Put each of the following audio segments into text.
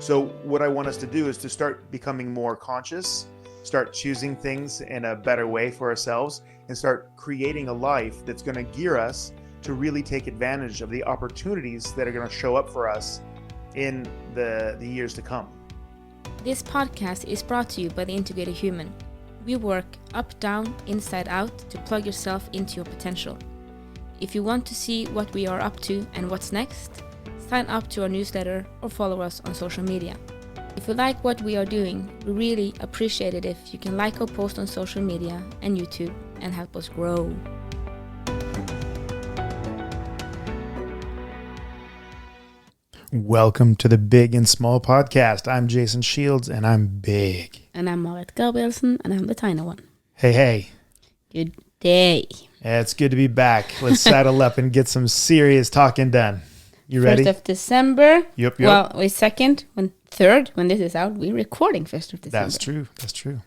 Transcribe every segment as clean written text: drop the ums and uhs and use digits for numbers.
So what I want us to do is to start becoming more conscious, start choosing things in a better way for ourselves, and start creating a life that's going to gear us to really take advantage of the opportunities that are going to show up for us in the years to come. This podcast is brought to you by The Integrated Human. We work up, down, inside out to plug yourself into your potential. If you want to see what we are up to and what's next, sign up to our newsletter or follow us on social media. If you like what we are doing, we really appreciate it if you can like our post on social media and YouTube and help us grow. Welcome to the Big and Small Podcast. I'm Jason Shields, and I'm big. And I'm Marit Gabrielsen, and I'm the tiny one. Hey. Good day. Yeah, it's good to be back. Let's saddle up and get some serious talking done. You ready? 1st of December. Yep. Well, wait, 3rd, when this is out, we're recording 1st of December. That's true.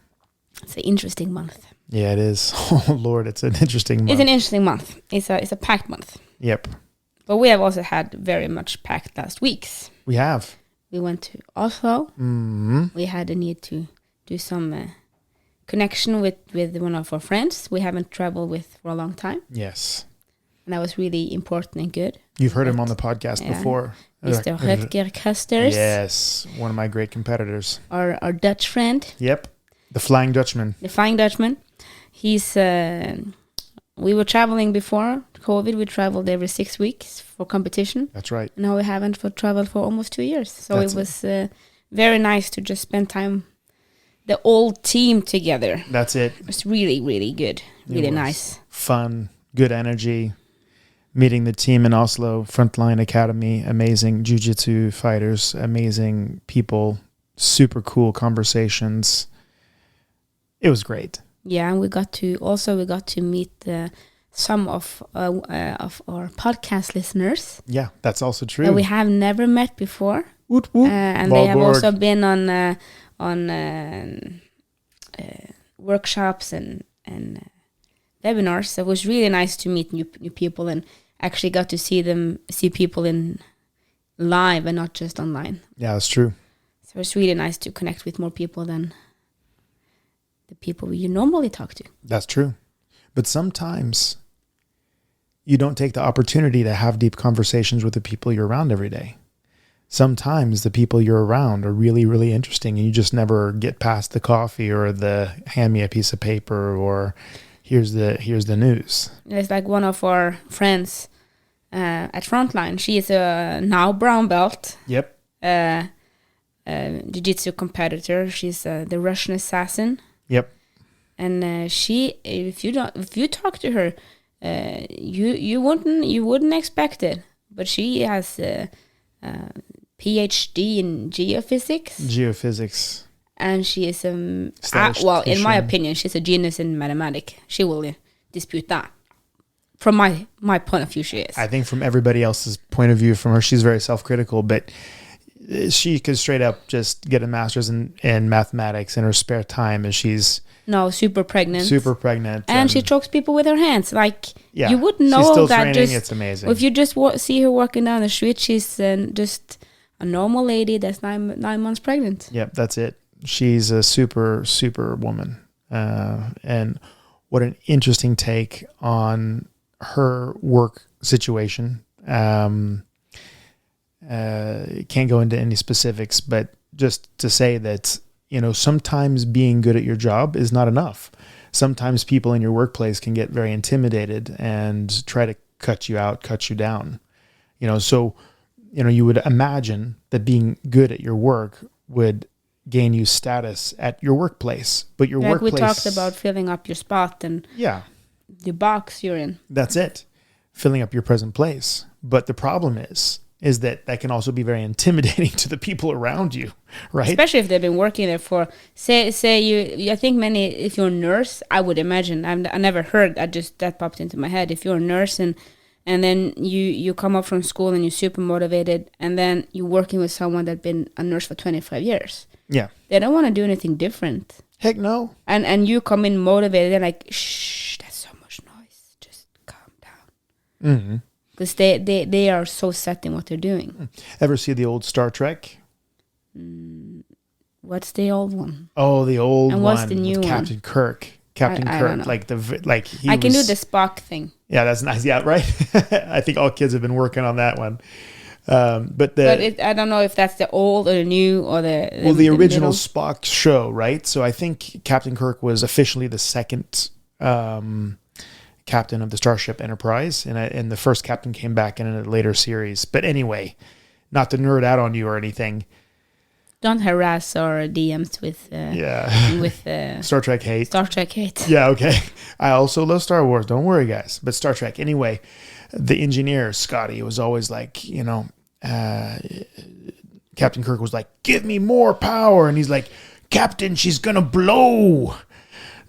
It's an interesting month. Yeah, it is. Oh, Lord, it's an interesting month. It's an interesting month. It's a packed month. Yep. But we have also had very much packed last weeks. We have. We went to Oslo. Mm-hmm. We had a need to do some connection with one of our friends we haven't traveled with for a long time. Yes. And that was really important and good. You've heard him on the podcast before. Mr. Rutger Kusters. Yes, one of my great competitors. Our Dutch friend. Yep, the Flying Dutchman. The Flying Dutchman. He's... we were traveling before COVID. We traveled every 6 weeks for competition. That's right. Now we haven't traveled for almost 2 years. So it was very nice to just spend time, the old team together. That's it. It was really, really good. Really nice. Fun, good energy. Meeting the team in Oslo, Frontline Academy, amazing jiu-jitsu fighters, amazing people, super cool conversations. It was great. Yeah, and we got to meet some of our podcast listeners. Yeah, that's also true. That we have never met before. Woot woot. And they have also been on workshops and webinars. So it was really nice to meet new people and actually got to see people in live and not just online. Yeah, that's true. So it's really nice to connect with more people than the people you normally talk to. That's true. But sometimes you don't take the opportunity to have deep conversations with the people you're around every day. Sometimes the people you're around are really, really interesting and you just never get past the coffee or the hand me a piece of paper or here's the news. It's like one of our friends at Frontline. She is a now brown belt. Yep. Jiu-jitsu competitor. She's the Russian assassin. Yep. And she, if you talk to her, you wouldn't expect it. But she has a PhD in geophysics. And she is in my opinion, she's a genius in mathematics. She will dispute that. From my point of view, she is. I think from everybody else's point of view, from her, she's very self-critical, but she could straight up just get a master's in mathematics in her spare time as she's... super pregnant. And she chokes people with her hands. Yeah, you wouldn't know she's still that. Training, it's amazing. If you just see her walking down the street, she's just a normal lady that's 9 months pregnant. Yep, that's it. She's a super, super woman. And what an interesting take on her work situation. Can't go into any specifics, but just to say that, sometimes being good at your job is not enough. Sometimes people in your workplace can get very intimidated and try to cut you out, cut you down. So, you would imagine that being good at your work would gain you status at your workplace, but your workplace... we talked about filling up your spot and the box you're in. That's it. Filling up your present place. But the problem is that can also be very intimidating to the people around you, right? Especially if they've been working there for, say you. I think if you're a nurse, I would imagine, I never heard, that popped into my head. If you're a nurse and then you come up from school and you're super motivated and then you're working with someone that's been a nurse for 25 years. Yeah. They don't want to do anything different. Heck no. And you come in motivated, they're like, shh, that's so much noise. Just calm down. Mm-hmm. Because they are so set in what they're doing. Ever see the old Star Trek? What's the old one? Oh, the old and one. What's the new with one? Captain Kirk. Captain I don't Kirk, know. I can do the Spock thing. Yeah, that's nice. Yeah, right. I think all kids have been working on that one. But I don't know if that's the old or the new or the original middle. Spock show, right? So I think Captain Kirk was officially the second captain of the Starship Enterprise, and the first captain came back in a later series. But anyway, not to nerd out on you or anything. Don't harass our DMs with Star Trek hate. Star Trek hate. Yeah, okay. I also love Star Wars. Don't worry, guys. But Star Trek. Anyway, the engineer, Scotty, was always like, Captain Kirk was like, give me more power. And he's like, Captain, she's going to blow.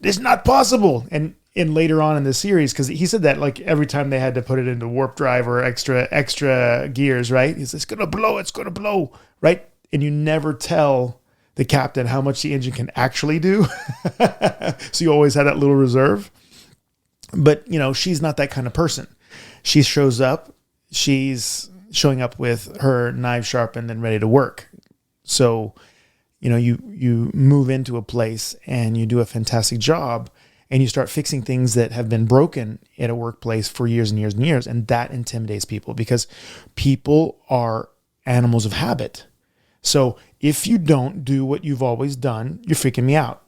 It's not possible. And later on in the series, because he said that like every time they had to put it into warp drive or extra gears, right? He says, it's going to blow, right? And you never tell the captain how much the engine can actually do. So you always had that little reserve. But, she's not that kind of person. She shows up. She's showing up with her knife sharpened and ready to work. So, you move into a place and you do a fantastic job and you start fixing things that have been broken at a workplace for years and years and years. And that intimidates people because people are animals of habit. So if you don't do what you've always done, you're freaking me out.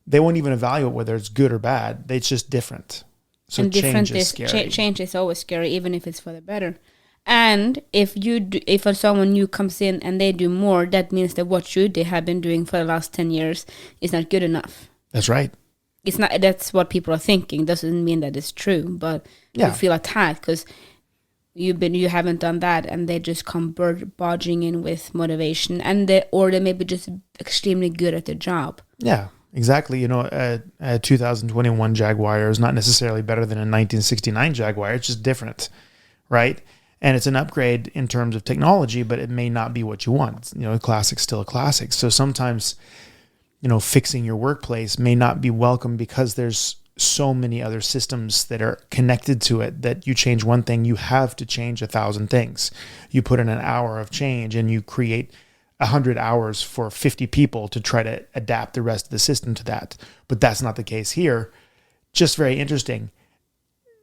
They won't even evaluate whether it's good or bad. It's just different. So and change is scary. Change is always scary, even if it's for the better. And if someone new comes in and they do more, that means that what they have been doing for the last 10 years is not good enough. That's right. It's not. That's what people are thinking. Doesn't mean that it's true, but you feel attacked because you haven't done that, and they just come barging in with motivation, or they may be just extremely good at their job. Yeah, exactly. A 2021 Jaguar is not necessarily better than a 1969 Jaguar. It's just different, right? And it's an upgrade in terms of technology, but it may not be what you want. A classic's still a classic. So sometimes, fixing your workplace may not be welcome because there's so many other systems that are connected to it that you change one thing, you have to change 1,000 things. You put in an hour of change and you create 100 hours for 50 people to try to adapt the rest of the system to that. But that's not the case here. Just very interesting.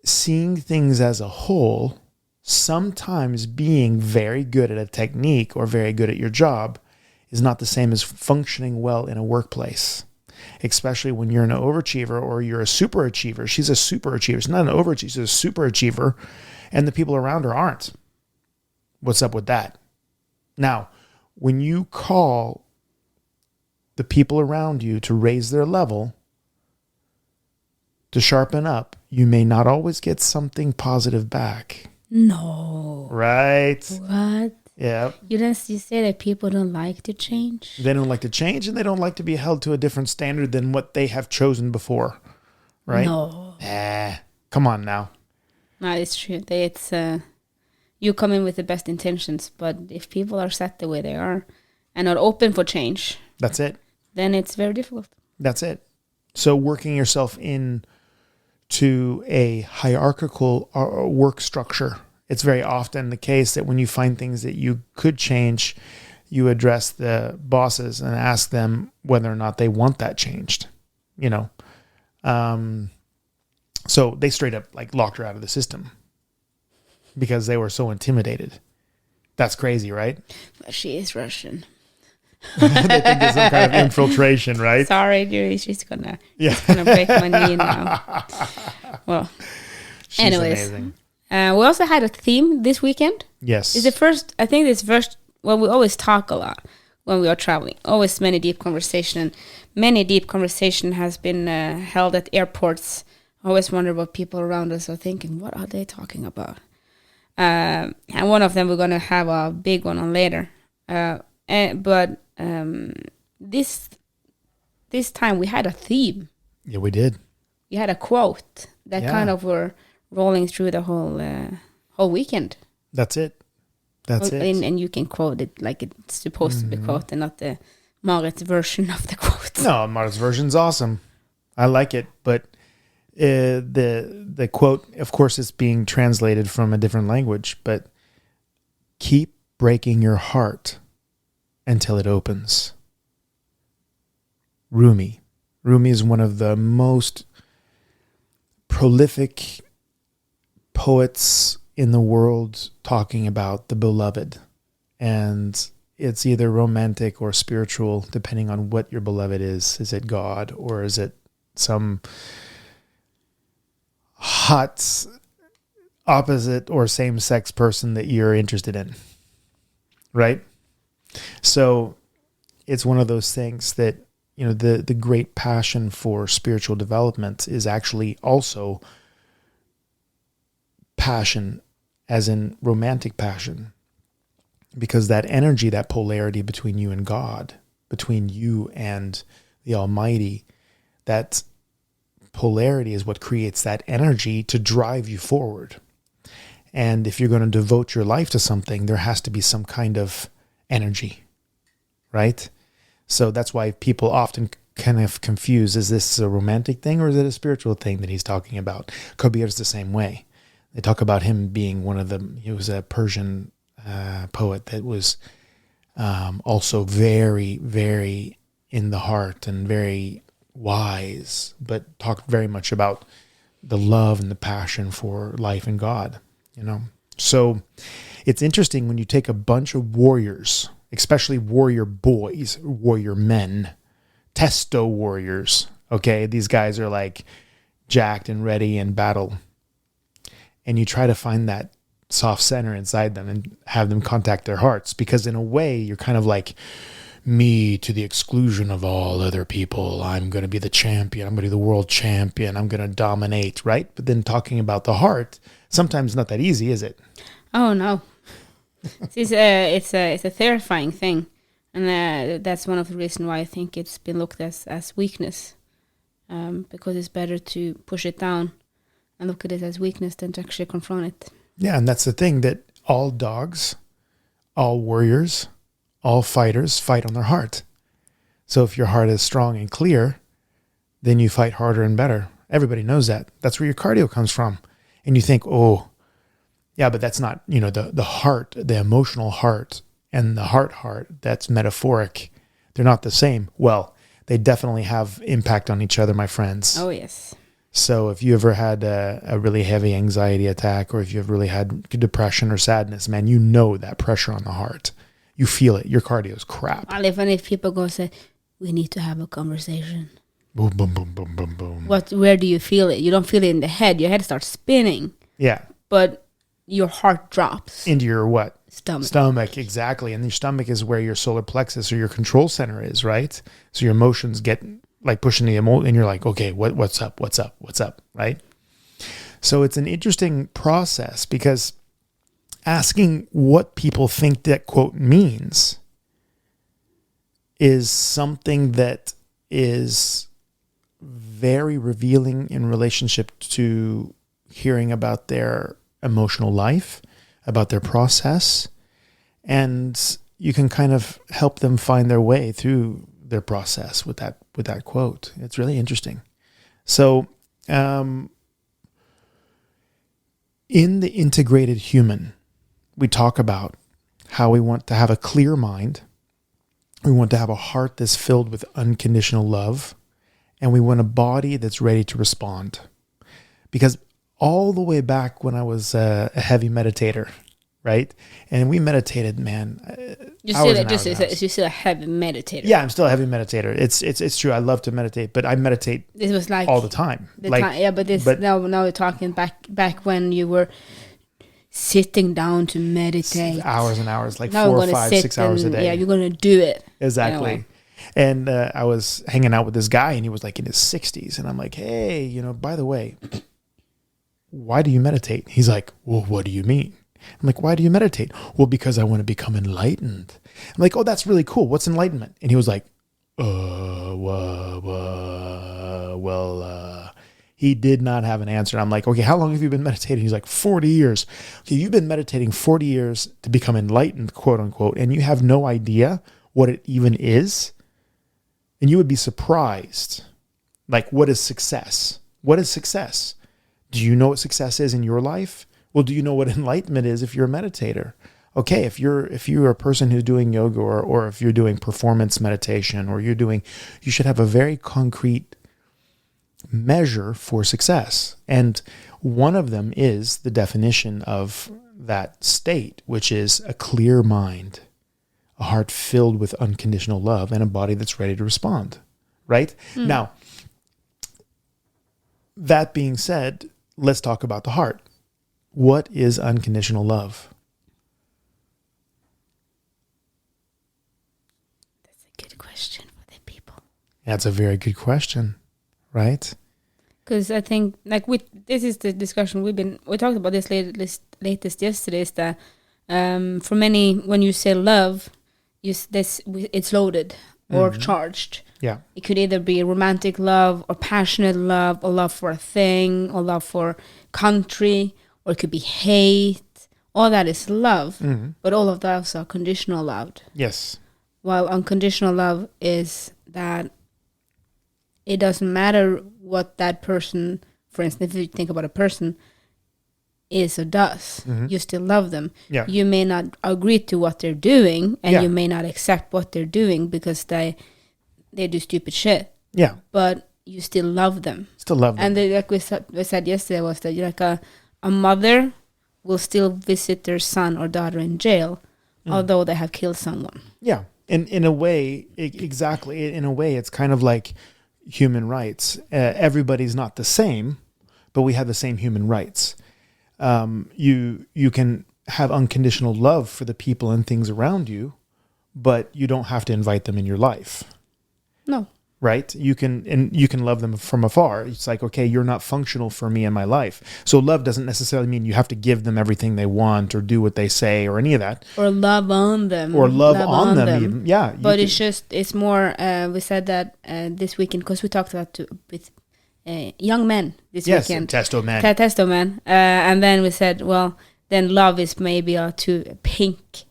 Seeing things as a whole, sometimes being very good at a technique or very good at your job is not the same as functioning well in a workplace. Especially when you're an overachiever or you're a superachiever. She's a superachiever. She's not an overachiever. She's a superachiever. And the people around her aren't. What's up with that? Now, when you call the people around you to raise their level, to sharpen up, you may not always get something positive back. No. Right? What? Yeah. You say that people don't like to change? They don't like to change, and they don't like to be held to a different standard than what they have chosen before. Right? No. Come on now. No, it's true. You come in with the best intentions, but if people are set the way they are and not open for change, that's it. Then it's very difficult. That's it. So working yourself into a hierarchical work structure. It's very often the case that when you find things that you could change, you address the bosses and ask them whether or not they want that changed, So they straight up locked her out of the system because they were so intimidated. That's crazy, right? But she is Russian. They think there's some kind of infiltration, right? Sorry, Julie. She's gonna break my knee now. Well, she's anyways. Amazing. We also had a theme this weekend. Yes. It's the first, I think it's first, well, we always talk a lot when we are traveling. Always many deep conversation. And many deep conversation has been held at airports. I always wonder what people around us are thinking. What are they talking about? And one of them we're going to have a big one on later. But this time we had a theme. Yeah, we did. We had a quote that kind of were rolling through the whole weekend. That's it. That's it. And you can quote it like it's supposed to be quoted, not the Marit's version of the quote. No, Marit's version's awesome. I like it, but the quote, of course, is being translated from a different language. But keep breaking your heart, until it opens. Rumi. Rumi is one of the most prolific poets in the world talking about the beloved. And it's either romantic or spiritual, depending on what your beloved is. Is it God, or is it some hot opposite or same-sex person that you're interested in? Right? So it's one of those things that, you know, the great passion for spiritual development is actually also passion, as in romantic passion, because that energy, that polarity between you and God, between you and the Almighty, that polarity is what creates that energy to drive you forward. And if you're going to devote your life to something, there has to be some kind of energy, right? So that's why people often kind of confuse, is this a romantic thing or is it a spiritual thing that he's talking about? Kabir's the same way. They talk about him being he was a Persian poet that was also very, very in the heart and very wise, but talked very much about the love and the passion for life and God, you know? So it's interesting when you take a bunch of warriors, especially warrior boys, warrior men, testo warriors. Okay. These guys are like jacked and ready in battle. And you try to find that soft center inside them and have them contact their hearts, because in a way you're kind of like, me to the exclusion of all other people. I'm going to be the champion. I'm going to be the world champion. I'm going to dominate, right? But then talking about the heart, sometimes not that easy, is it? Oh, no. It's a terrifying thing. And that's one of the reasons why I think it's been looked as weakness. Because it's better to push it down and look at it as weakness than to actually confront it. Yeah, and that's the thing, that all dogs, all warriors, all fighters fight on their heart. So if your heart is strong and clear, then you fight harder and better. Everybody knows that. That's where your cardio comes from. And you think, oh, yeah, but that's not, you know, the heart, the emotional heart and the heart, that's metaphoric. They're not the same. Well, they definitely have impact on each other, my friends. Oh, yes. So if you ever had a really heavy anxiety attack, or if you've really had depression or sadness, man, you know that pressure on the heart. You feel it. Your cardio is crap. Well, if people go say, we need to have a conversation. Boom, boom, boom, boom, boom, boom. Where do you feel it? You don't feel it in the head. Your head starts spinning. Yeah. But your heart drops. Into your what? Stomach, exactly. And your stomach is where your solar plexus or your control center is, right? So your emotions get like pushing the emotion, and you're like, okay, what's up, right? So it's an interesting process, because asking what people think that quote means is something that is very revealing in relationship to hearing about their emotional life, about their process, and you can kind of help them find their way through their process with that quote. It's really interesting. So, in the integrated human, we talk about how we want to have a clear mind. We want to have a heart that's filled with unconditional love, and we want a body that's ready to respond. Because all the way back when I was a heavy meditator, right? And we meditated, man. You still a heavy meditator. Yeah, I'm still a heavy meditator. It's true. I love to meditate, but I meditate this was like all the time. Now we're talking back when you were sitting down to meditate. Hours and hours, like now 4, 5, 6 hours a day. Yeah, you're going to do it. Exactly. And I was hanging out with this guy, and he was like in his 60s. And I'm like, hey, by the way, why do you meditate? He's like, well, what do you mean? I'm like, why do you meditate? Well, because I want to become enlightened. I'm like, oh, that's really cool. What's enlightenment? And he was like, he did not have an answer. I'm like, okay, how long have you been meditating? He's like, 40 years. Okay, you've been meditating 40 years to become enlightened, quote unquote, and you have no idea what it even is? And you would be surprised. Like, what is success? What is success? Do you know what success is in your life? Well, do you know what enlightenment is if you're a meditator? Okay, if you're a person who's doing yoga or if you're doing performance meditation or you should have a very concrete measure for success. And one of them is the definition of that state, which is a clear mind, a heart filled with unconditional love, and a body that's ready to respond. Right? Now, that being said, let's talk about the heart. What is unconditional love? That's a good question for the people. That's a very good question, right? Because I think, like, this is the discussion we talked about this latest yesterday, is that for many, when you say love, it's loaded or charged. Yeah. It could either be romantic love or passionate love or love for a thing or love for country, or it could be hate. All that is love, but all of those are conditional love. Yes. While unconditional love is that it doesn't matter what that person, for instance, if you think about a person, is or does, you still love them. Yeah. You may not agree to what they're doing, and Yeah. you may not accept what they're doing because they do stupid shit. Yeah. But you still love them. Still love them. And like we said yesterday, was that like a mother will still visit their son or daughter in jail, although they have killed someone. Yeah. In a way, exactly. In a way, it's kind of like human rights. Everybody's not the same, but we have the same human rights. You can have unconditional love for the people and things around you, but you don't have to invite them in your life. No. Right? You can love them from afar. It's like, okay, you're not functional for me in my life. So love doesn't necessarily mean you have to give them everything they want or do what they say or any of that. Or love on them. Or love on them. Even. Yeah. But it's more, we said that this weekend, because we talked about with young men this weekend. Yes, testo men. Testo men. And then we said, well, then love is maybe too pink,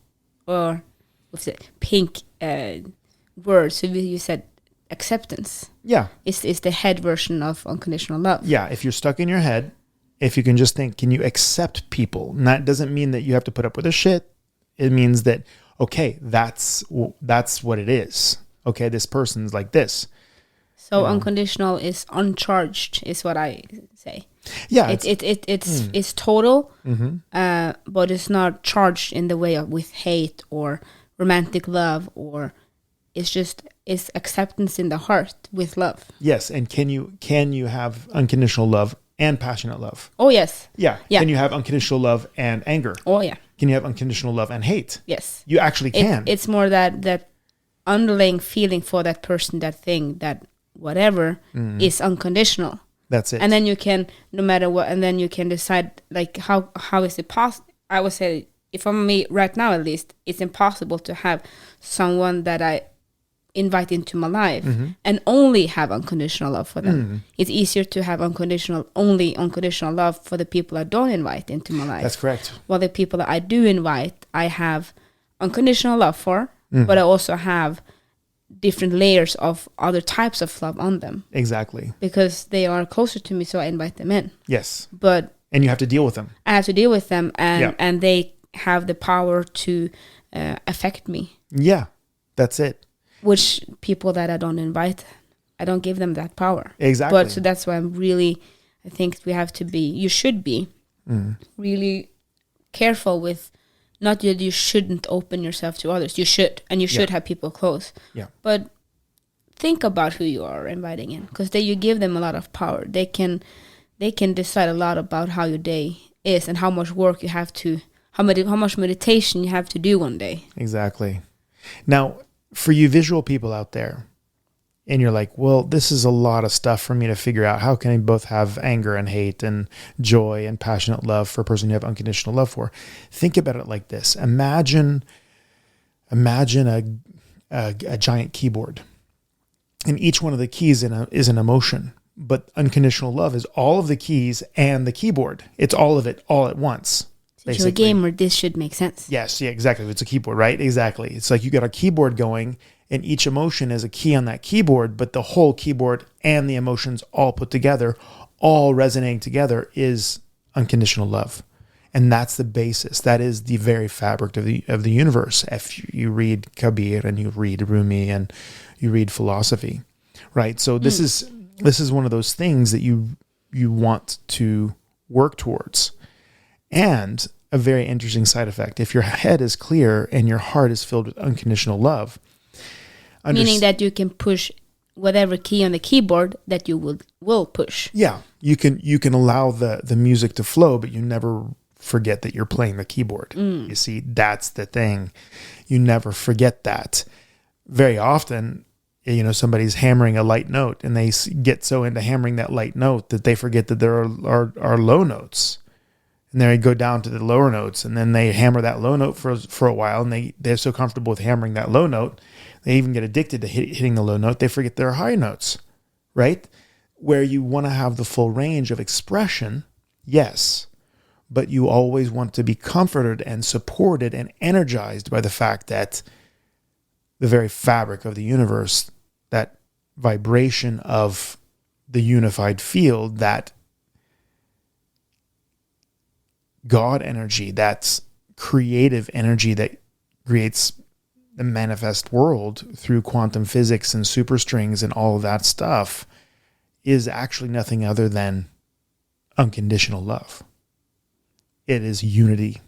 or what's it, pink word. So you said acceptance. Yeah. It's the head version of unconditional love. Yeah. If you're stuck in your head, if you can just think, can you accept people? And that doesn't mean that you have to put up with their shit. It means that, okay, that's what it is. Okay, this person's like this. So unconditional is uncharged, is what I say. Yeah. It's total, but it's not charged in the way of with hate or romantic love, or it's acceptance in the heart with love. Yes, and can you have unconditional love and passionate love? Oh yes. Yeah. Yeah. Can you have unconditional love and anger? Oh yeah. Can you have unconditional love and hate? Yes. You actually can. It's more that underlying feeling for that person, that thing, that whatever is unconditional. That's it. And then you can, no matter what, and then you can decide, like, how is it possible? I would say, for me right now at least, it's impossible to have someone that I invite into my life and only have unconditional love for them. It's easier to have unconditional love for the people I don't invite into my life. That's correct. While the people that I do invite, I have unconditional love for, but I also have different layers of other types of love on them. Exactly. Because they are closer to me, so I invite them in. Yes. And you have to deal with them. I have to deal with them, and they have the power to affect me. Yeah, that's it. Which people that I don't invite, I don't give them that power. Exactly. But so that's why I think you should be really careful with, not that you shouldn't open yourself to others. You should, and you should have people close. Yeah. But think about who you are inviting in, because then you give them a lot of power. They can decide a lot about how your day is and how much work you have to, how much meditation you have to do one day. Exactly. Now, for you visual people out there, and you're like, well, this is a lot of stuff for me to figure out. How can I both have anger and hate and joy and passionate love for a person you have unconditional love for? Think about it like this. Imagine a giant keyboard, and each one of the keys is an emotion. But unconditional love is all of the keys and the keyboard. It's all of it all at once. If you're a gamer, this should make sense. Yes, yeah, exactly. It's a keyboard, right? Exactly. It's like you got a keyboard going, and each emotion is a key on that keyboard, but the whole keyboard and the emotions all put together, all resonating together, is unconditional love. And that's the basis. That is the very fabric of the universe. If you read Kabir and you read Rumi and you read philosophy, right? So this is one of those things that you want to work towards. And a very interesting side effect, if your head is clear and your heart is filled with unconditional love, meaning that you can push whatever key on the keyboard that you will push. Yeah, you can allow the music to flow, but you never forget that you're playing the keyboard. You see, that's the thing. You never forget that. Very often, somebody's hammering a light note and they get so into hammering that light note that they forget that there are low notes. And then they go down to the lower notes and then they hammer that low note for a while, and they're so comfortable with hammering that low note, they even get addicted to hitting the low note. They forget there are high notes, right? Where you want to have the full range of expression, yes, but you always want to be comforted and supported and energized by the fact that the very fabric of the universe, that vibration of the unified field, that God energy, that creative energy that creates the manifest world through quantum physics and superstrings and all of that stuff, is actually nothing other than unconditional love. It is unity.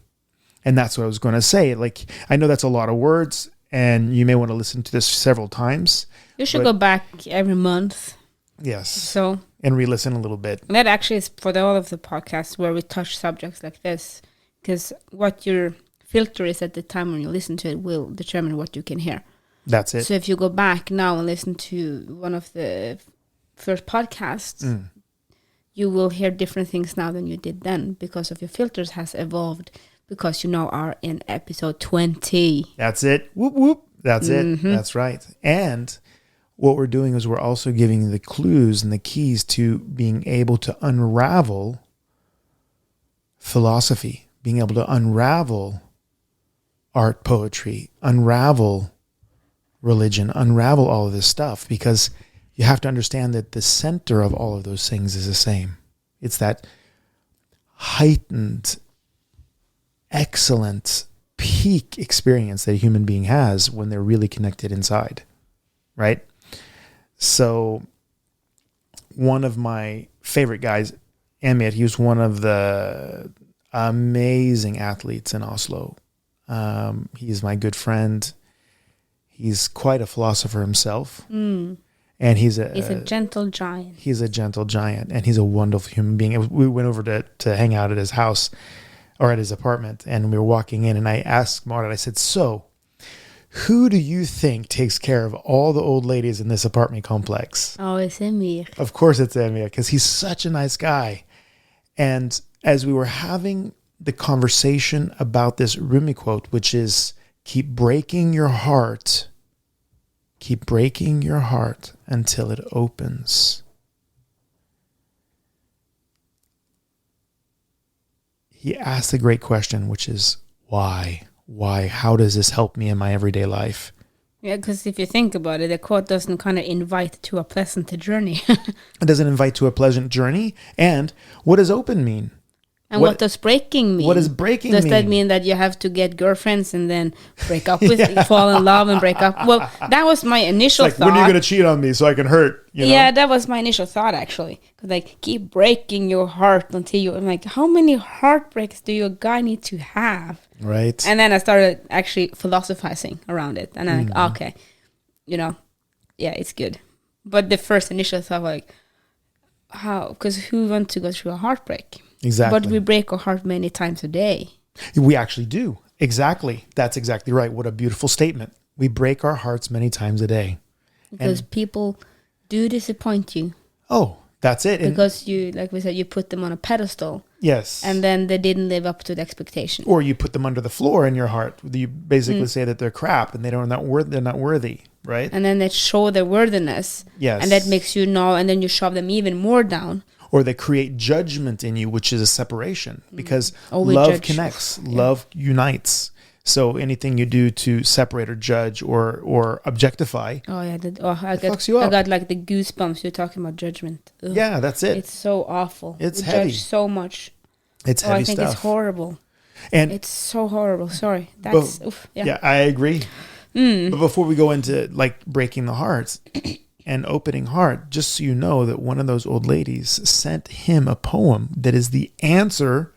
And that's what I was going to say. Like, I know that's a lot of words and you may want to listen to this several times. You should go back every month. Yes. And re-listen a little bit. That actually is for all of the podcasts where we touch subjects like this, because what your filter is at the time when you listen to it will determine what you can hear. That's it. So if you go back now and listen to one of the first podcasts, you will hear different things now than you did then, because of your filters has evolved, because you now are in episode 20. That's it. Whoop, whoop. That's it. That's right. And what we're doing is we're also giving the clues and the keys to being able to unravel philosophy, being able to unravel art, poetry, unravel religion, unravel all of this stuff, because you have to understand that the center of all of those things is the same. It's that heightened, excellent, peak experience that a human being has when they're really connected inside, right? So one of my favorite guys, Amit, he was one of the amazing athletes in Oslo. He's my good friend. He's quite a philosopher himself. And he's a gentle giant. He's a gentle giant, and he's a wonderful human being. We went over to hang out at his house or at his apartment, and we were walking in, and I asked Martin, I said, so who do you think takes care of all the old ladies in this apartment complex? Oh, it's Emir. Of course it's Emir, because he's such a nice guy. And as we were having the conversation about this Rumi quote, which is, keep breaking your heart until it opens. He asked a great question, which is, why? Why? How does this help me in my everyday life? Yeah, because if you think about it, the quote doesn't kind of invite to a pleasant journey. It doesn't invite to a pleasant journey. And what does open mean? And what does breaking mean? What does breaking mean? Does that mean that you have to get girlfriends and then break up with, fall in love and break up? Well, that was my initial thought. When are you going to cheat on me so I can hurt? You know? Yeah, that was my initial thought, actually. Because, like, keep breaking your heart until you... I'm like, how many heartbreaks do your guy need to have? Right. And then I started actually philosophizing around it. And I'm like, okay, yeah, it's good. But the first initial thought, like, how? Because who wants to go through a heartbreak? Exactly. But we break our heart many times a day. We actually do. Exactly. That's exactly right. What a beautiful statement. We break our hearts many times a day. Because people do disappoint you. Oh, that's it. Because you, like we said, you put them on a pedestal. Yes. And then they didn't live up to the expectation. Or you put them under the floor in your heart. You basically say that they're crap and they're not worthy, right? And then they show their worthiness. Yes. And that makes you know, and then you shove them even more down. Or they create judgment in you, which is a separation, because love judge. Connects, love unites. So anything you do to separate or judge or objectify, fucks you up. I got like the goosebumps. You're talking about judgment. Ugh. Yeah, that's it. It's so awful. It's we heavy. Judge so much. It's heavy I think stuff. it's horrible. And it's so horrible. Sorry. That's yeah, I agree. But before we go into like breaking the hearts and opening heart, just so you know that one of those old ladies sent him a poem that is the answer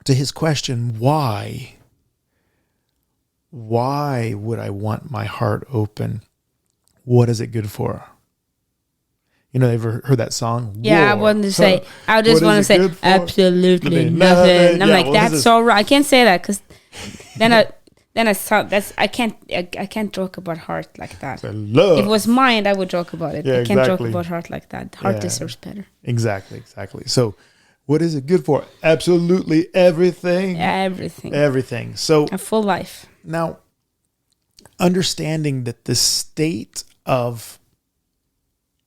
to his question, why? Why would I want my heart open? What is it good for? You know, ever heard that song? Yeah, War. I wanted to say, I just want to say absolutely nothing. I'm like, that's so right. I can't say that because then I sound I can't joke about heart like that. If it was mine, I would joke about it. Yeah, I can't joke about heart like that. Heart deserves better. Exactly. So, what is it good for? Absolutely everything. Everything. So a full life. Now, understanding that the state of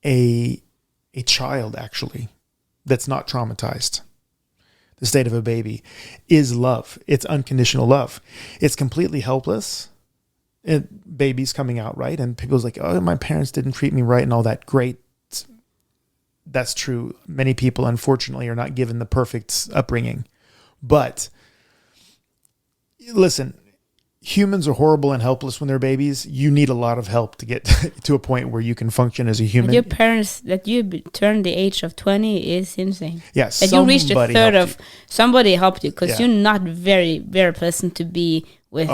a child actually that's not traumatized, the state of a baby, is love. It's unconditional love. It's completely helpless. Babies coming out, right? And people's like, oh, my parents didn't treat me right and all that. Great. That's true. Many people, unfortunately, are not given the perfect upbringing. But listen, humans are horrible and helpless when they're babies. You need a lot of help to get to a point where you can function as a human. And your parents, that you turned the age of 20 is insane. Yes. That you reached a third of somebody helped you because you're not very, very pleasant to be with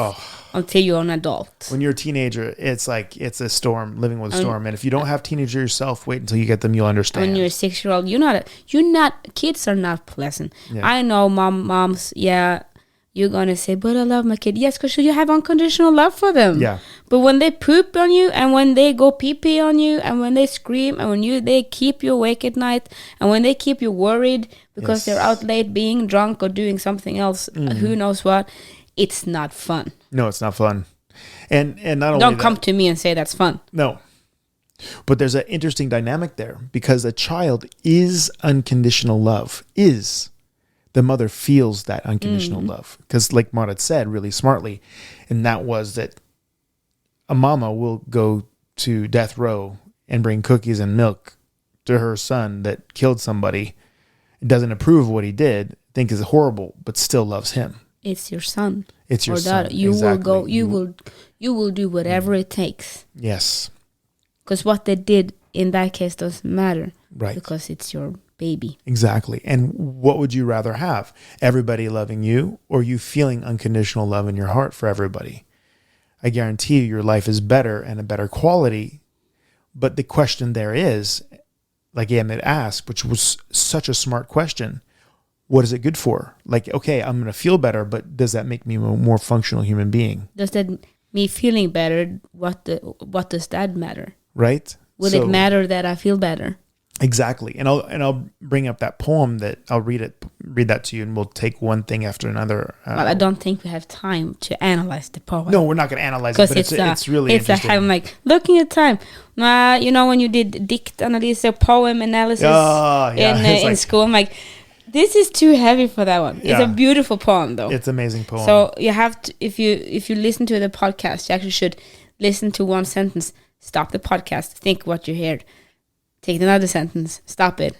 until you're an adult. When you're a teenager, it's like it's a storm, living with a storm. And if you don't have teenagers yourself, wait until you get them, you'll understand. When you're a 6-year-old, kids are not pleasant. Yeah. I know moms, you're going to say, but I love my kid. Yes, because you have unconditional love for them. Yeah. But when they poop on you and when they go pee-pee on you and when they scream and when they keep you awake at night and when they keep you worried because they're out late being drunk or doing something else, who knows what, it's not fun. No, it's not fun. And not only Don't come to me and say that's fun. No. But there's an interesting dynamic there because a child is unconditional love, the mother feels that unconditional love. Because like Maud said really smartly, and that was that a mama will go to death row and bring cookies and milk to her son that killed somebody, doesn't approve of what he did, think is horrible, but still loves him. It's your son. It's your son. You will go. You will do whatever it takes. Yes. Because what they did in that case doesn't matter. Right. Because it's your baby. Exactly. And what would you rather have? Everybody loving you or you feeling unconditional love in your heart for everybody? I guarantee you your life is better and a better quality. But the question there is, like Emmett asked, which was such a smart question, what is it good for? Like, okay, I'm going to feel better, but does that make me a more functional human being? Does that me feeling better? What does that matter? Right? Will it matter that I feel better? Exactly. And I'll bring up that poem that I'll read that to you, and we'll take one thing after another. Well, I don't think we have time to analyze the poem. No, we're not going to analyze it, but it's really interesting. I'm like looking at time. When you did dict analysis, poem analysis in school, I'm like, this is too heavy for that one. It's a beautiful poem, though. It's an amazing poem. So you have to, if you listen to the podcast, you actually should listen to one sentence, stop the podcast, think what you heard, take another sentence, stop it,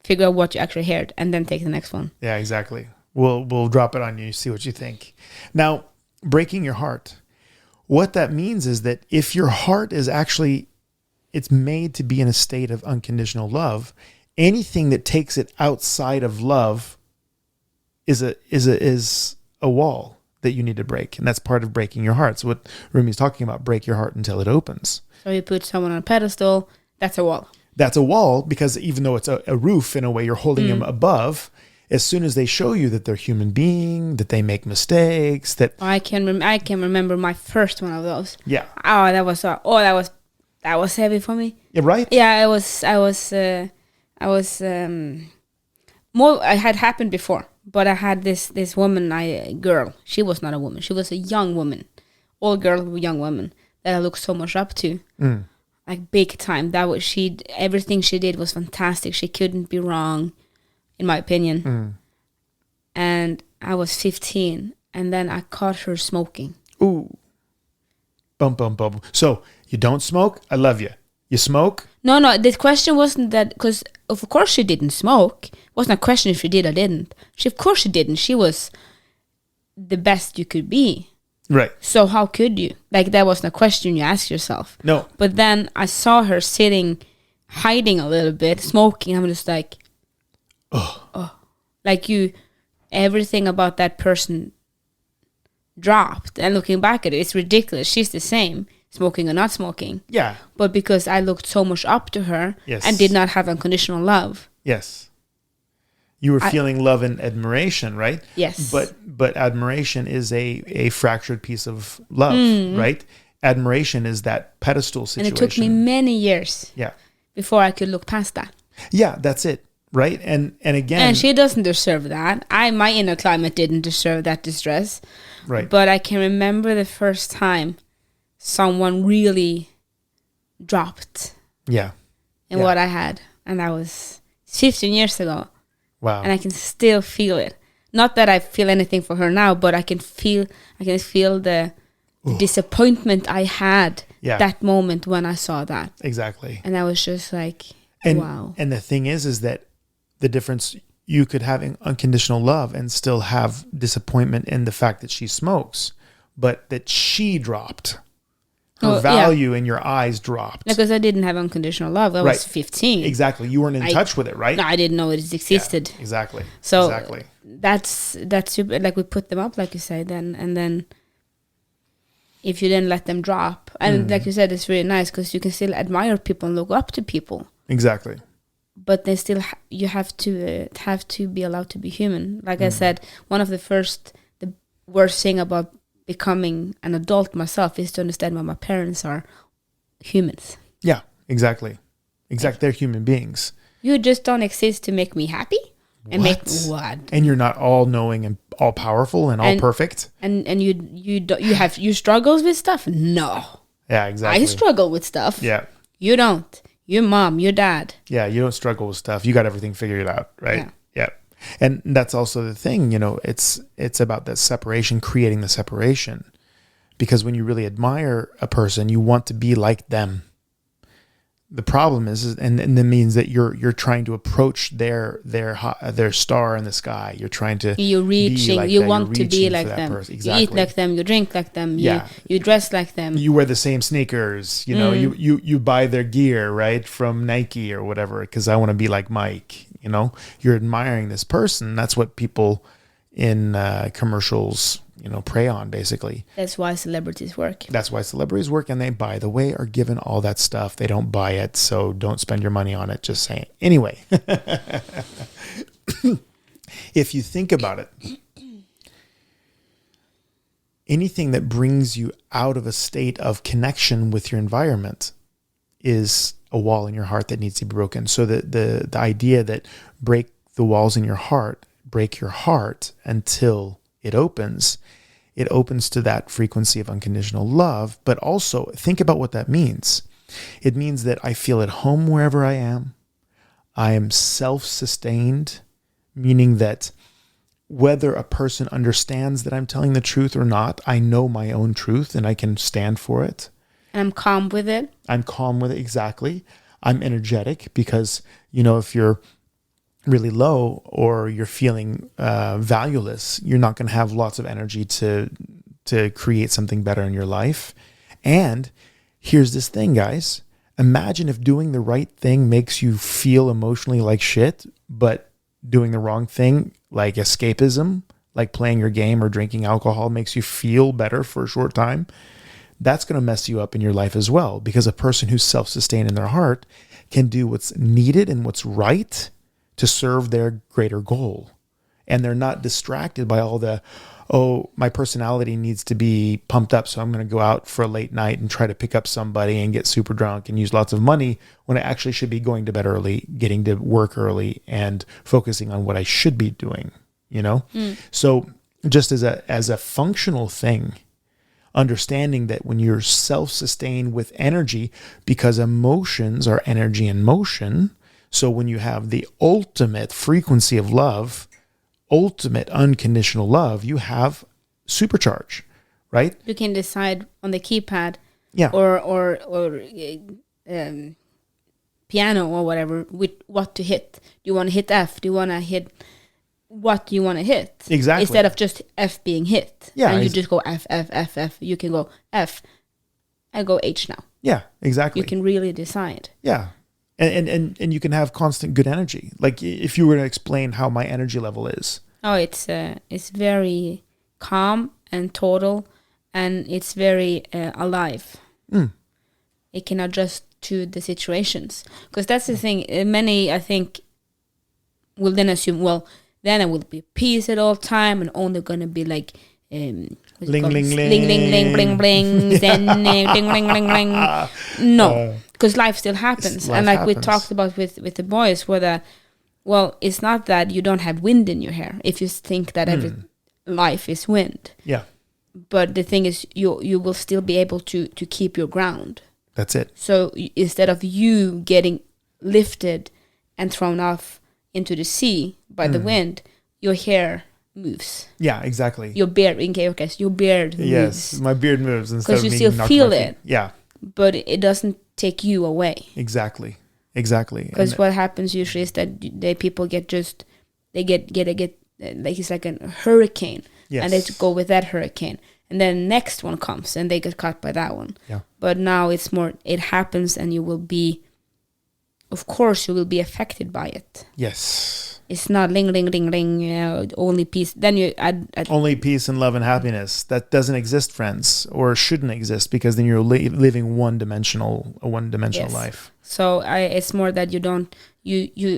figure out what you actually heard, and then take the next one. Yeah, exactly. We'll drop it on you, see what you think. Now, breaking your heart. What that means is that if your heart is actually, it's made to be in a state of unconditional love, anything that takes it outside of love is a wall that you need to break. And that's part of breaking your heart. So what Rumi's talking about, break your heart until it opens. So you put someone on a pedestal, that's a wall. That's a wall because even though it's a roof in a way, you're holding them above. As soon as they show you that they're human being, that they make mistakes, that I can remember my first one of those. Yeah. Oh, that was heavy for me. Yeah, right? Yeah, I was more. I had happened before, but I had this woman, girl. She was not a woman. She was a young woman, old girl, young woman that I looked so much up to, like big time. That was she. Everything she did was fantastic. She couldn't be wrong, in my opinion. And I was 15, and then I caught her smoking. Ooh. Bum, bum, bum. So you don't smoke? I love you. You smoke? No, the question wasn't that, because of course she didn't smoke. It wasn't a question if she did or didn't. Of course she didn't. She was the best you could be. Right. So how could you? Like, that wasn't a question you asked yourself. No. But then I saw her sitting, hiding a little bit, smoking. I'm just like, oh. Like everything about that person dropped. And looking back at it, it's ridiculous. She's the same, smoking or not smoking. Yeah. But because I looked so much up to her and did not have unconditional love. Yes. You were feeling love and admiration, right? Yes. But admiration is a fractured piece of love, right? Admiration is that pedestal situation. And it took me many years before I could look past that. Yeah, that's it, right? And again... And she doesn't deserve that. My inner climate didn't deserve that distress. Right. But I can remember the first time someone really dropped in what I had. And that was 15 years ago. Wow. And I can still feel it. Not that I feel anything for her now, but I can feel the disappointment I had that moment when I saw that. Exactly. And I was just like, wow. And the thing is that the difference, you could have unconditional love and still have disappointment in the fact that she smokes, but that she dropped. Her value in your eyes dropped. Because I didn't have unconditional love. I was 15. Exactly. You weren't in touch with it, right? No, I didn't know it existed. Yeah, exactly. So exactly. That's super, like we put them up, like you said, and then if you then let them drop, and like you said, it's really nice because you can still admire people and look up to people. Exactly. But they still, you have to be allowed to be human. Like I said, one of the worst thing about becoming an adult myself is to understand why my parents are humans. Yeah, exactly. They're human beings. You just don't exist to make me happy and make me what? And you're not all knowing and all powerful and all perfect. And you have struggles with stuff? No. Yeah, exactly. I struggle with stuff. Yeah. You don't. Your mom, your dad. Yeah, you don't struggle with stuff. You got everything figured out, right? Yeah. And that's also the thing, it's about that separation, creating the separation. Because when you really admire a person, you want to be like them. The problem is, and that means that you're trying to approach their star in the sky. You're trying to want to be like them. Exactly. You eat like them. You drink like them. You dress like them. You wear the same sneakers. You buy their gear, right, from Nike or whatever. Because I want to be like Mike. You're admiring this person. That's what people in commercials prey on, basically. That's why celebrities work. And they, by the way, are given all that stuff. They don't buy it, so don't spend your money on it. Just saying. Anyway, if you think about it, anything that brings you out of a state of connection with your environment is a wall in your heart that needs to be broken. So the idea that break the walls in your heart, break your heart until it opens to that frequency of unconditional love. But also think about what that means. It means that I feel at home wherever I am. I am self-sustained, meaning that whether a person understands that I'm telling the truth or not, I know my own truth and I can stand for it. And I'm calm with it. Exactly. I'm energetic because, if you're really low or you're feeling valueless, you're not going to have lots of energy to create something better in your life. And here's this thing, guys. Imagine if doing the right thing makes you feel emotionally like shit, but doing the wrong thing, like escapism, like playing your game or drinking alcohol, makes you feel better for a short time. That's going to mess you up in your life as well, because a person who's self-sustained in their heart can do what's needed and what's right to serve their greater goal. And they're not distracted by all the, my personality needs to be pumped up, so I'm going to go out for a late night and try to pick up somebody and get super drunk and use lots of money, when I actually should be going to bed early, getting to work early, and focusing on what I should be doing, So just as a functional thing, understanding that when you're self-sustained with energy, because emotions are energy in motion, so when you have the ultimate frequency of love, ultimate unconditional love, you have supercharge, right? You can decide on the keypad, yeah, or piano or whatever with what to hit. Do you want to hit F? Do you want to hit what do you want to hit? Exactly. Instead of just F being hit. Yeah. And you just go F, F, F, F. You can go F. I go H now. Yeah, exactly. You can really decide. Yeah. And you can have constant good energy. Like if you were to explain how my energy level is. Oh, it's very calm and total, and it's very alive. It can adjust to the situations. Because that's the thing. Many, I think, will then assume, well, then I will be peace at all time and only going to be like... ling, ling, ling. Ling, ling, ling, bling, bling. Zen, ding, ling, ling, ling. No, because life still happens. Life and like happens. we talked about with the boys, whether... Well, it's not that you don't have wind in your hair if you think that every life is wind. Yeah. But the thing is, you will still be able to keep your ground. That's it. So instead of you getting lifted and thrown off into the sea by the wind, your hair moves. Yeah, exactly. Your beard, in case your beard moves. Yes, my beard moves instead of Because you me still knocking feel my feet. it. Yeah, But it doesn't take you away. exactly. Because what happens usually is that people get like it's like a hurricane, Yes. and they go with that hurricane, and then next one comes and they get caught by that one. Yeah. But now it's more, it happens, and you will be affected by it. Yes. It's not ling ling ling ling, only peace. Then you add Only peace and love and happiness. That doesn't exist, friends, or shouldn't exist, because then you're living one-dimensional Yes. life. So it's more that you don't,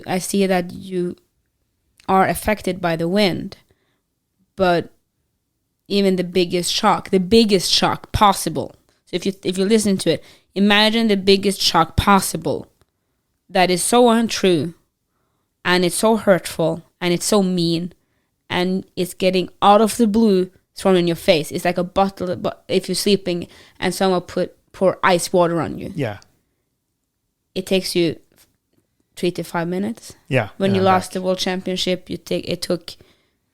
I see that you are affected by the wind, but even the biggest shock possible. So if you listen to it, imagine the biggest shock possible that is so untrue, and it's so hurtful, and it's so mean, and it's getting out of the blue thrown in your face. It's like a bottle, but if you're sleeping and someone pour ice water on you. Yeah. It takes you 3 to 5 minutes. Yeah. When and you I'm lost back. the world championship, it took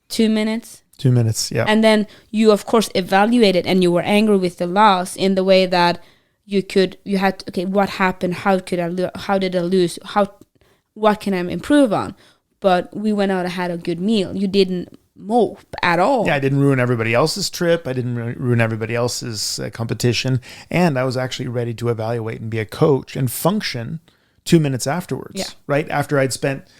2 minutes. 2 minutes. Yeah. And then you, of course, evaluated, and you were angry with the loss in the way that you had, okay, what happened? How did I lose? What can I improve on? But we went out and had a good meal. You didn't mope at all. Yeah, I didn't ruin everybody else's trip. I didn't ruin everybody else's competition. And I was actually ready to evaluate and be a coach and function 2 minutes afterwards. Yeah. Right? After I've spent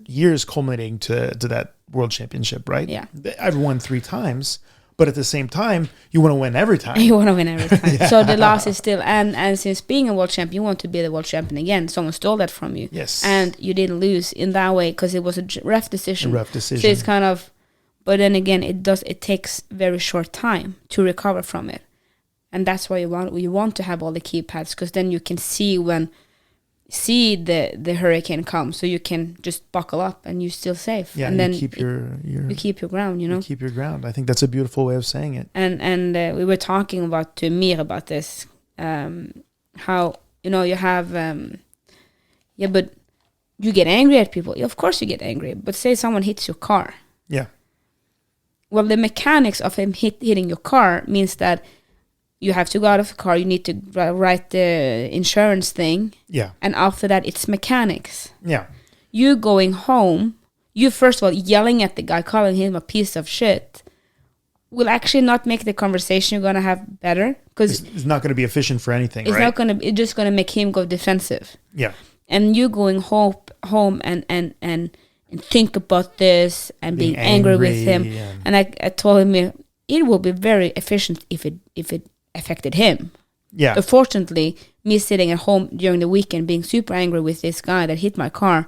years culminating to that world championship, right? Yeah. I've won 3 times, but at the same time, you want to win every time. You want to win every time. Yeah. So the loss is still, and since being a world champion, you want to be the world champion again. Someone stole that from you. Yes. And you didn't lose in that way because it was a ref decision. A ref decision. So it's kind of, but then again, it takes very short time to recover from it. And that's why you want to have all the keypads, because then you can see the hurricane come, so you can just buckle up and you're still safe. Yeah, and then you keep you keep your ground, you know. You keep your ground. I think that's a beautiful way of saying it. And we were talking to Mir about this, how you have but you get angry at people. Of course you get angry, but say someone hits your car. Yeah. Well, the mechanics of him hitting your car means that you have to go out of the car. You need to write the insurance thing. Yeah. And after that, it's mechanics. Yeah. You going home, you first of all yelling at the guy, calling him a piece of shit, will actually not make the conversation you're going to have better. Because it's not going to be efficient for anything, it's right? not going to. It's just going to make him go defensive. Yeah. And you going home and think about this and being angry with him. And I told him it will be very efficient if it affected him. Yeah. Unfortunately, me sitting at home during the weekend being super angry with this guy that hit my car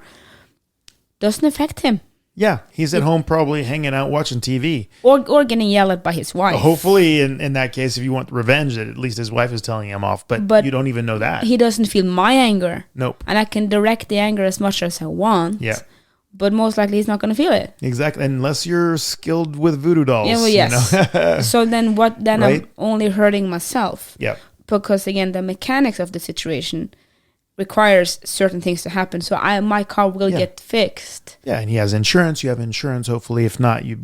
doesn't affect him. Yeah, he's at home probably hanging out watching TV. Or getting yelled at by his wife. Hopefully, in that case, if you want revenge, that at least his wife is telling him off. But you don't even know that. He doesn't feel my anger. Nope. And I can direct the anger as much as I want. Yeah. But most likely he's not going to feel it. Exactly. Unless you're skilled with voodoo dolls. Yeah, well, yes. You know? So then what? Then right? I'm only hurting myself. Yeah. Because again, the mechanics of the situation requires certain things to happen. So my car will get fixed. Yeah, and he has insurance. You have insurance. Hopefully, if not, you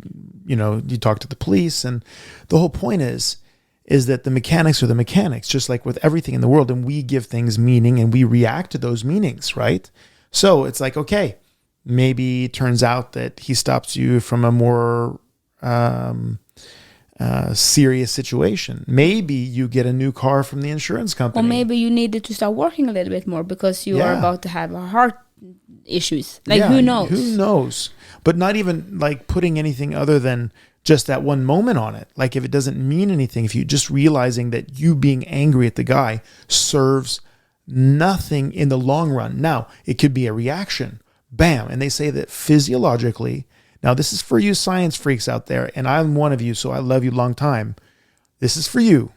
talk to the police. And the whole point is is that the mechanics are the mechanics, just like with everything in the world. And we give things meaning and we react to those meanings, right? So it's like, okay, maybe it turns out that he stops you from a more serious situation. Maybe you get a new car from the insurance company. Or maybe you needed to start working a little bit more because you are about to have heart issues. Like, who knows? Who knows? But not even like putting anything other than just that one moment on it. Like if it doesn't mean anything, if you just realizing that you being angry at the guy serves nothing in the long run. Now, it could be a reaction. Bam. And they say that physiologically, now this is for you science freaks out there, and I'm one of you, so I love you long time. This is for you.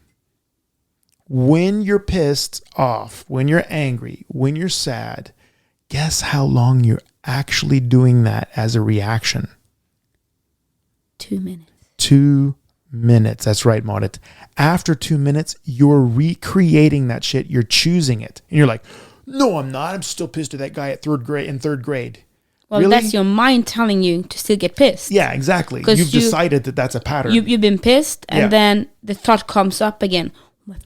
When you're pissed off, when you're angry, when you're sad, guess how long you're actually doing that as a reaction? 2 minutes. 2 minutes. That's right, Maudit. After 2 minutes, you're recreating that shit. You're choosing it. And you're like, no, I'm not. I'm still pissed at that guy at third grade. Well, really? That's your mind telling you to still get pissed. Yeah, exactly. You've decided that that's a pattern. You've been pissed, and then the thought comes up again. My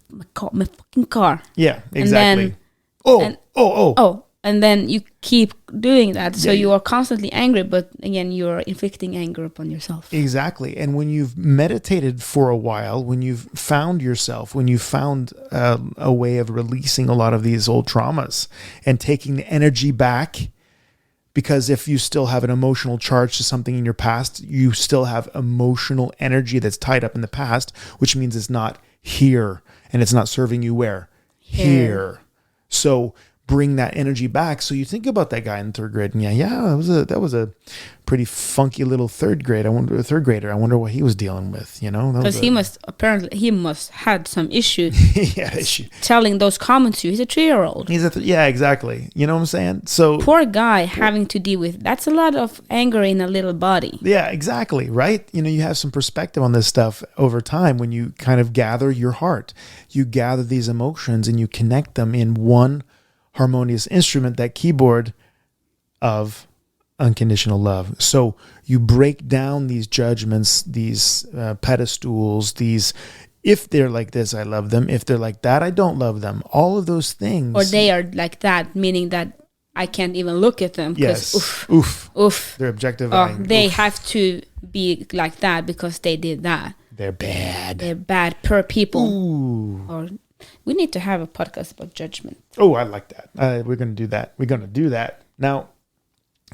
fucking car. Yeah, exactly. And then, and then you keep doing that. So you are constantly angry, but again, you're inflicting anger upon yourself. Exactly. And when you've meditated for a while, when you've found yourself, when you've found a way of releasing a lot of these old traumas and taking the energy back, because if you still have an emotional charge to something in your past, you still have emotional energy that's tied up in the past, which means it's not here and it's not serving you where? Here. So bring that energy back. So you think about that guy in third grade, and that was a pretty funky little third grader. I wonder what he was dealing with, Because he must had some issue. issue. Telling those comments to you. He's a 3-year-old. Exactly. You know what I'm saying? So poor guy having to deal with that's a lot of anger in a little body. Yeah, exactly. Right. You have some perspective on this stuff over time when you kind of gather your heart, you gather these emotions and you connect them in one harmonious instrument, that keyboard of unconditional love. So you break down these judgments, these pedestals, these, if they're like this, I love them. If they're like that, I don't love them. All of those things. Or they are like that, meaning that I can't even look at them. Yes. Oof. They're objectifying. They have to be like that because they did that. They're bad. They're bad per people. Ooh. Or we need to have a podcast about judgment. Oh, I like that. We're going to do that. We're going to do that. Now,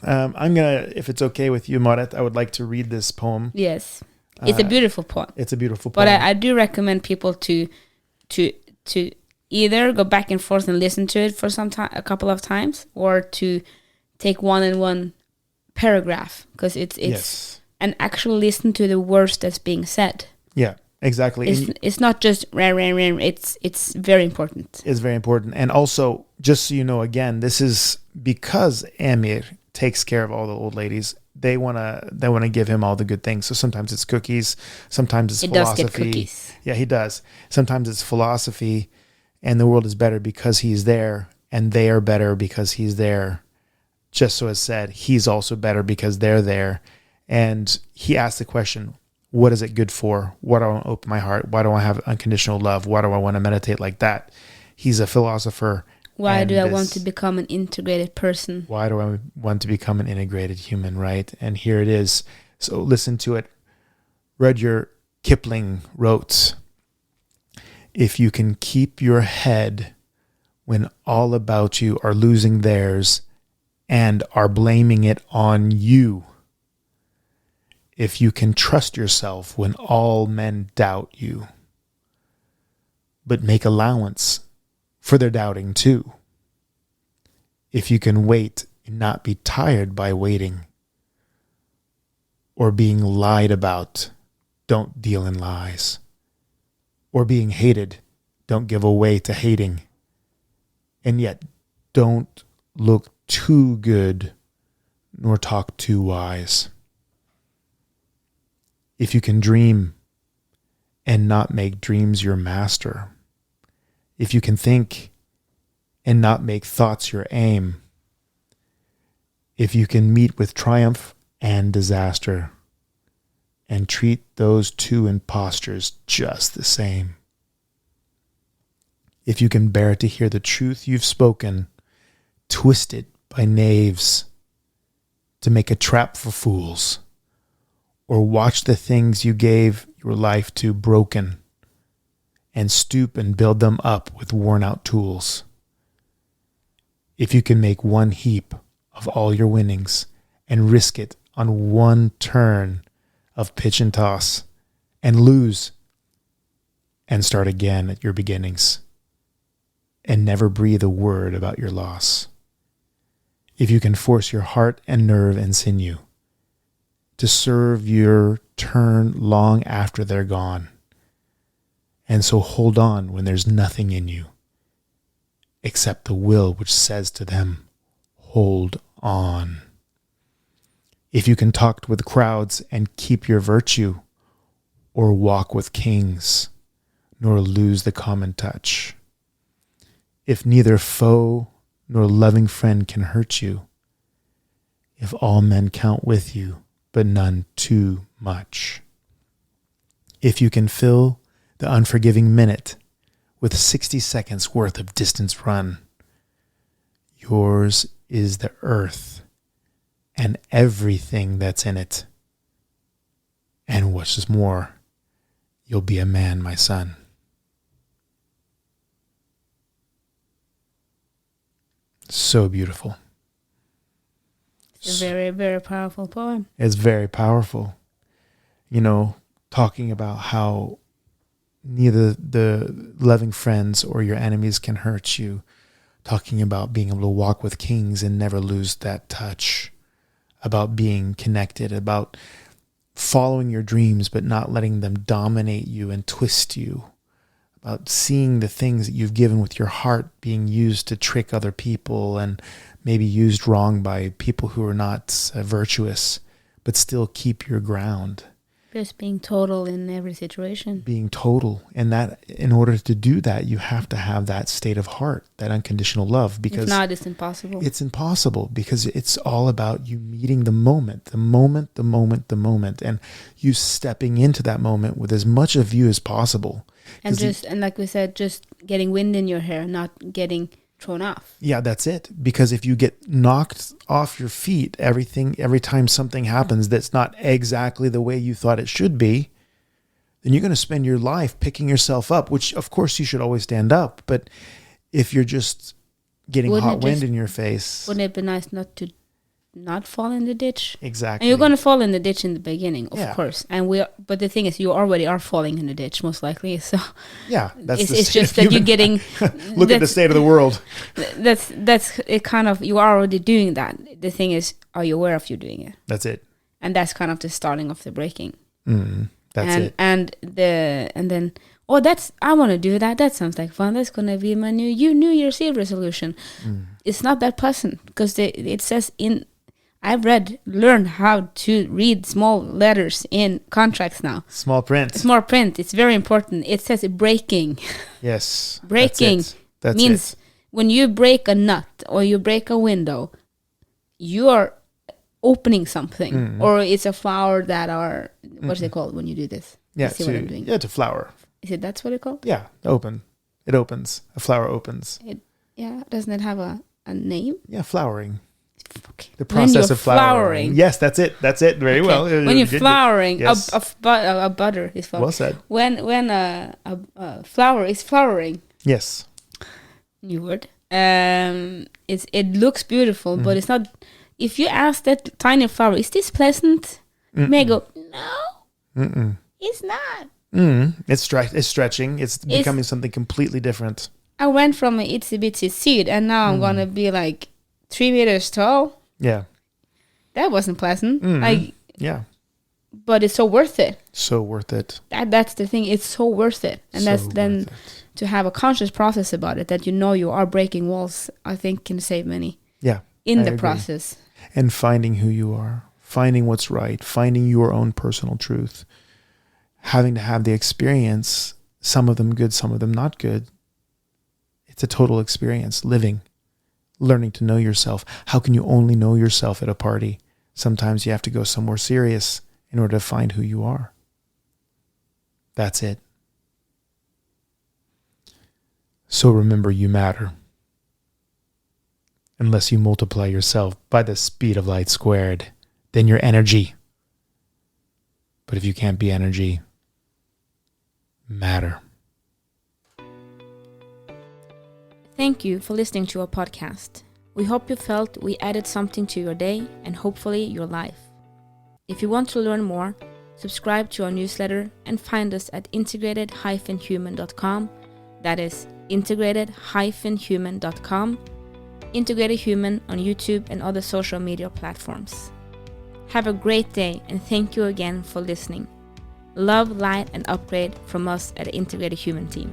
I'm going to, if it's okay with you, Marit, I would like to read this poem. Yes. It's a beautiful poem. It's a beautiful poem. But I do recommend people to either go back and forth and listen to it for a couple of times, or to take one paragraph, because it's and actually listen to the words that's being said. Yeah. Exactly. It's not just it's very important. It's very important. And also, just so you know, again, this is because Amir takes care of all the old ladies. They wanna give him all the good things. So sometimes it's cookies, sometimes it's philosophy. Does get cookies. Yeah, he does. Sometimes it's philosophy, and the world is better because he's there, and they are better because he's there. Just so it's said, he's also better because they're there. And he asked the question, what is it good for? Why do I want to open my heart? Why do I have unconditional love? Why do I want to meditate like that? He's a philosopher. Why do I want to become an integrated person? Why do I want to become an integrated human, right? And here it is. So listen to it. Rudyard Kipling wrote, if you can keep your head when all about you are losing theirs and are blaming it on you, if you can trust yourself when all men doubt you, but make allowance for their doubting too. If you can wait and not be tired by waiting, or being lied about, don't deal in lies, or being hated, don't give away to hating, and yet don't look too good nor talk too wise. If you can dream and not make dreams your master, if you can think and not make thoughts your aim, if you can meet with triumph and disaster and treat those two impostures just the same, If you can bear to hear the truth you've spoken, twisted by knaves to make a trap for fools, or watch the things you gave your life to broken and stoop and build them up with worn out tools. If you can make one heap of all your winnings and risk it on one turn of pitch and toss and lose and start again at your beginnings and never breathe a word about your loss. If you can force your heart and nerve and sinew to serve your turn long after they're gone, and so hold on when there's nothing in you except the will which says to them, hold on. If you can talk with crowds and keep your virtue, or walk with kings, nor lose the common touch. If neither foe nor loving friend can hurt you, if all men count with you, but none too much. If you can fill the unforgiving minute with 60 seconds worth of distance run, yours is the earth and everything that's in it. And what's just more, you'll be a man, my son. So beautiful. It's a very, very powerful poem. It's very powerful. You know, talking about how neither the loving friends or your enemies can hurt you. Talking about being able to walk with kings and never lose that touch. About being connected. About following your dreams but not letting them dominate you and twist you. About seeing the things that you've given with your heart being used to trick other people and maybe used wrong by people who are not virtuous, but still keep your ground. Just being total in every situation. Being total. And that, in order to do that, you have to have that state of heart, that unconditional love. Because if not, it's impossible. It's impossible because it's all about you meeting the moment, and you stepping into that moment with as much of you as possible. And like we said, just getting wind in your hair, not getting thrown off. Yeah, that's it. Because if you get knocked off your feet, every time something happens that's not exactly the way you thought it should be, then you're going to spend your life picking yourself up, which of course you should always stand up. But if you're just getting hot wind in your face. Wouldn't it be nice not to not fall in the ditch? Exactly. And you're going to fall in the ditch in the beginning, of course. But the thing is, you already are falling in the ditch, most likely. So yeah, it's just that you're getting. Look at the state of the world. That's it. Kind of, you are already doing that. The thing is, are you aware of you doing it? That's it. And that's kind of the starting of the breaking. That's it. And then. Oh, I want to do that. That sounds like fun. That's going to be my New Year's Eve resolution. It's not that pleasant because it says I've learned how to read small letters in contracts now. Small print. It's very important. It says breaking. Yes. Breaking means when you break a nut or you break a window, you are opening something. Or it's a flower that are, what's it called when you do this? Yeah, to flower. Is it that's what it's called? Yeah, open. It opens. A flower opens. Doesn't it have a name? Yeah, flowering. Okay. The process of flowering. Yes, that's it. Very well. When you're flowering, yes. a butter is flowering. Well said. When a flower is flowering. Yes. New word. It looks beautiful, but it's not. If you ask that tiny flower, is this pleasant? It may go, no. It's not. It's stretching. It's becoming something completely different. I went from an itsy bitsy seed, and now I'm gonna be like 3 meters tall. Yeah, that wasn't pleasant. Yeah, but it's so worth it. So worth it. That's the thing. It's so worth it, and that's then to have a conscious process about it. That you are breaking walls. I think can save many. Yeah, in the process. And finding who you are, finding what's right, finding your own personal truth. Having to have the experience, some of them good, some of them not good. It's a total experience, living, learning to know yourself. How can you only know yourself at a party? Sometimes you have to go somewhere serious in order to find who you are. That's it. So remember, you matter. Unless you multiply yourself by the speed of light squared, then you're energy. But if you can't be energy, matter. Thank you for listening to our podcast. We hope you felt we added something to your day and hopefully your life. If you want to learn more, subscribe to our newsletter and find us at integrated-human.com. That is integrated-human.com. Integrated Human on YouTube and other social media platforms. Have a great day and thank you again for listening. Love, light, and upgrade from us at the Integrated Human team.